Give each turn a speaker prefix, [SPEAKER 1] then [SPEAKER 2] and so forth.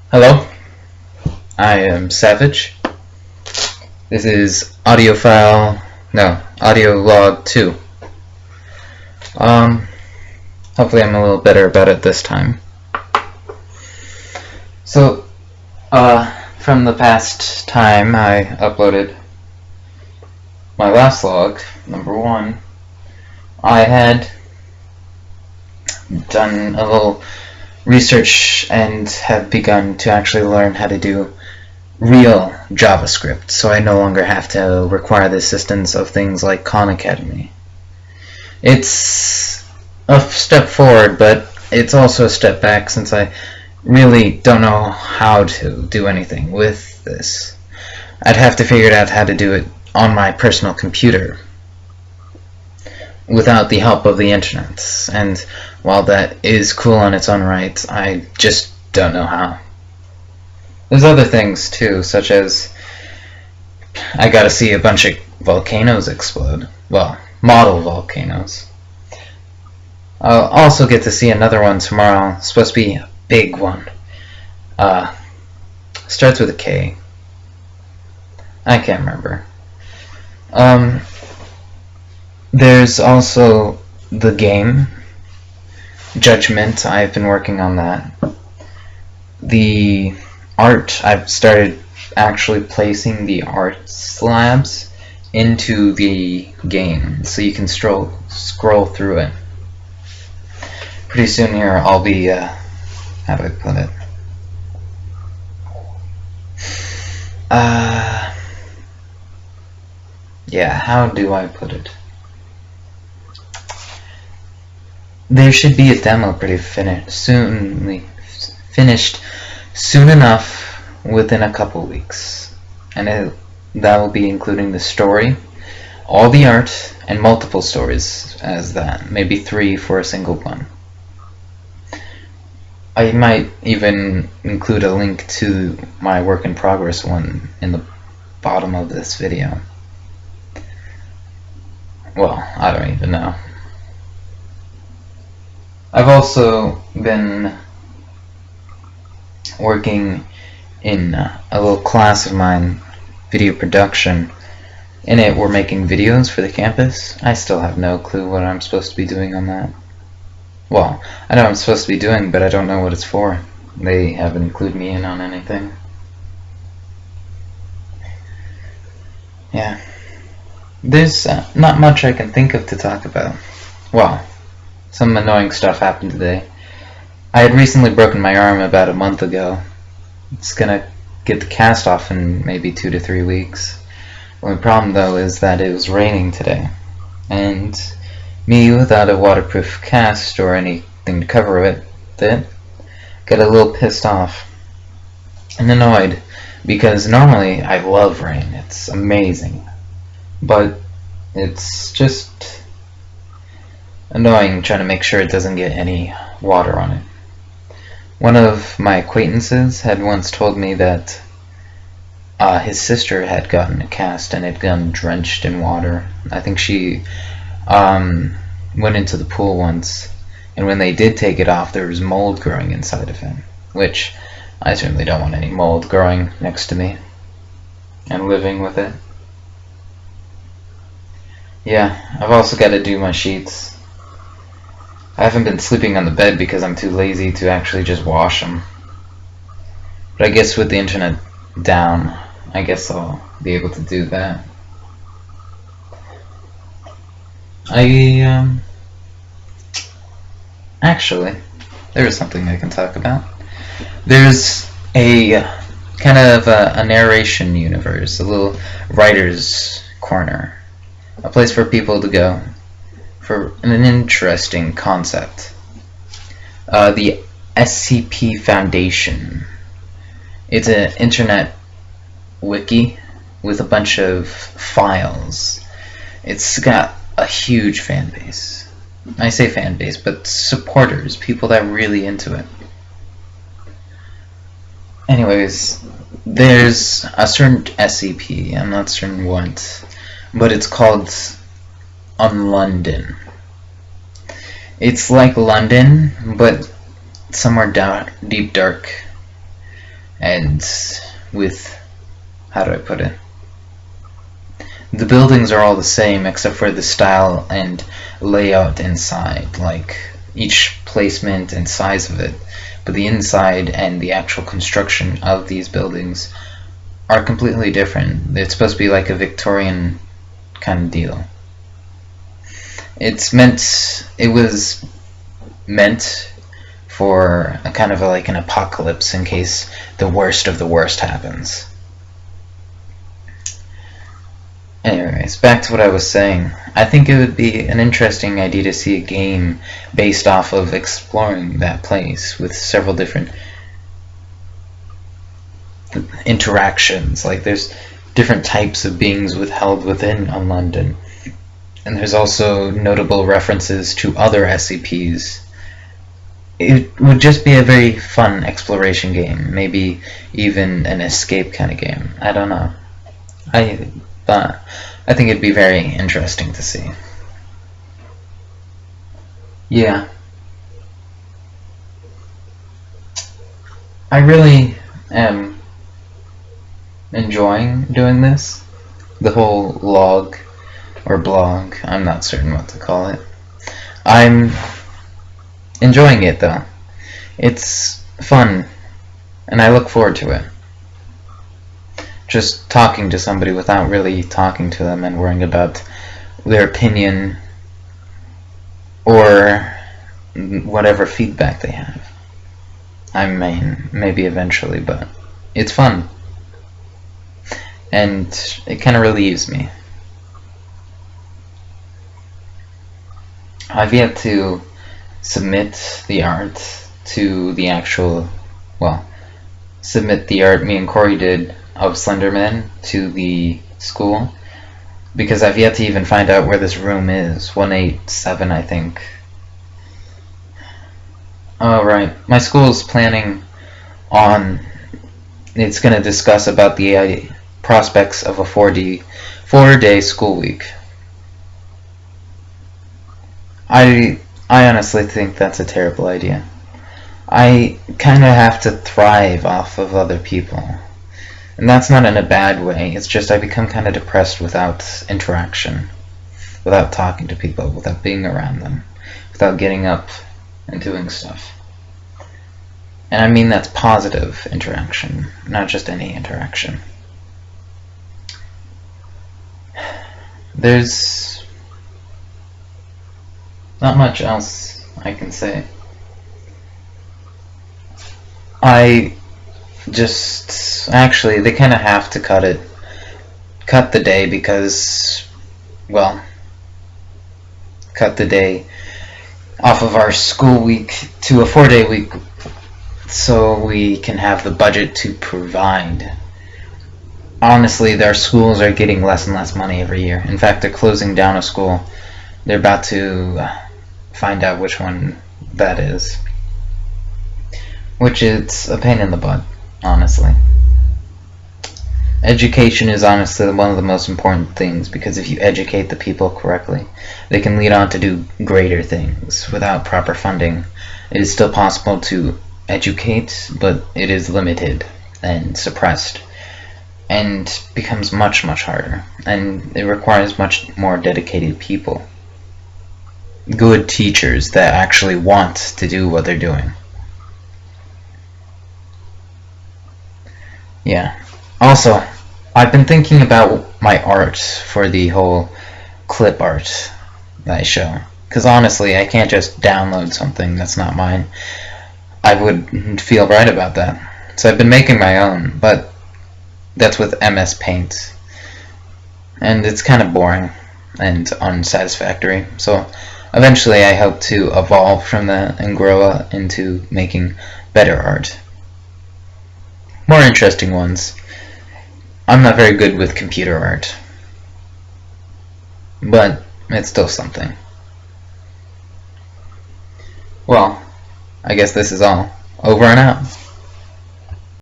[SPEAKER 1] Hello, I am Savage. This is audio log 2. Um, Hopefully I'm a little better about it this time. So, from the past time I uploaded my last log, number 1, I had done a little research and have begun to actually learn how to do real JavaScript, so I no longer have to require the assistance of things like Khan Academy. It's a step forward, but it's also a step back since I really don't know how to do anything with this. I'd have to figure out how to do it on my personal computer without the help of the internet, and while that is cool on its own right, I just don't know how. There's other things too, such as I gotta see a bunch of volcanoes explode. Well, model volcanoes. I'll also get to see another one tomorrow. It's supposed to be a big one. Starts with a K. I can't remember. There's also the game Judgment. I've been working on that. The art, I've started actually placing the art slabs into the game so you can scroll through it. Pretty soon here I'll be how do I put it? Yeah, how do I put it? There should be a demo finished soon enough, within a couple weeks, and that will be including the story, all the art, and multiple stories as that, maybe 3 for a single one. I might even include a link to my work in progress one in the bottom of this video. Well, I don't even know. I've also been working in a little class of mine, video production. In it, we're making videos for the campus. I still have no clue what I'm supposed to be doing on that. Well, I know what I'm supposed to be doing, but I don't know what it's for. They haven't included me in on anything. Yeah. There's not much I can think of to talk about. Well, some annoying stuff happened today. I had recently broken my arm about a month ago. It's gonna get the cast off in maybe 2 to 3 weeks. The only problem though is that it was raining today, and me without a waterproof cast or anything to cover it got a little pissed off and annoyed, because normally I love rain, it's amazing, but it's just annoying trying to make sure it doesn't get any water on it. One of my acquaintances had once told me that his sister had gotten a cast and had gotten drenched in water. I think she went into the pool once, and when they did take it off, there was mold growing inside of him, which I certainly don't want any mold growing next to me and living with it. Yeah, I've also got to do my sheets. I haven't been sleeping on the bed because I'm too lazy to actually just wash them. But I guess with the internet down, I guess I'll be able to do that. Actually, there is something I can talk about. There's a kind of a narration universe, a little writer's corner, a place for people to go for an interesting concept. The SCP Foundation. It's an internet wiki with a bunch of files. It's got a huge fan base. I say fan base, but supporters, people that are really into it. Anyways, there's a certain SCP, I'm not certain what, but it's called Unlondon. It's like London, but somewhere deep dark. and with, how do I put it? The buildings are all the same except for the style and layout inside, like each placement and size of it. But the inside and the actual construction of these buildings are completely different. It's supposed to be like a Victorian kind of deal. It was meant for a kind of like an apocalypse in case the worst of the worst happens. Anyways, back to what I was saying. I think it would be an interesting idea to see a game based off of exploring that place with several different interactions. Like there's different types of beings held within London, and there's also notable references to other SCPs. It would just be a very fun exploration game, maybe even an escape kind of game. I don't know. I think it'd be very interesting to see. Yeah. I really am enjoying doing this. The whole log or blog, I'm not certain what to call it. I'm enjoying it though. It's fun, and I look forward to it. Just talking to somebody without really talking to them and worrying about their opinion or whatever feedback they have. I mean, maybe eventually, but it's fun. And it kind of relieves me. I've yet to submit the art to the actual, submit the art me and Corey did of Slenderman to the school, because I've yet to even find out where this room is. 187, I think. Oh, right. My school is planning on, it's going to discuss about the prospects of a 4-day school week. I honestly think that's a terrible idea. I kind of have to thrive off of other people. And that's not in a bad way, it's just I become kind of depressed without interaction, without talking to people, without being around them, without getting up and doing stuff. And I mean that's positive interaction, not just any interaction. There's not much else I can say. Actually, they kind of have to cut the day because, cut the day off of our school week to a 4-day week so we can have the budget to provide. Honestly, their schools are getting less and less money every year. In fact, they're closing down a school. They're about to find out which one that is. Which is a pain in the butt, honestly. Education is honestly one of the most important things, because if you educate the people correctly, they can lead on to do greater things. Without proper funding, it is still possible to educate, but it is limited and suppressed, and becomes much, much harder, and it requires much more dedicated people. Good teachers that actually want to do what they're doing. Yeah. Also, I've been thinking about my art for the whole clip art that I show. Because honestly, I can't just download something that's not mine. I would feel right about that. So I've been making my own, but that's with MS Paint. And it's kind of boring and unsatisfactory. So eventually I hope to evolve from that and grow into making better art. More interesting ones. I'm not very good with computer art, but it's still something. Well, I guess this is all. Over and out.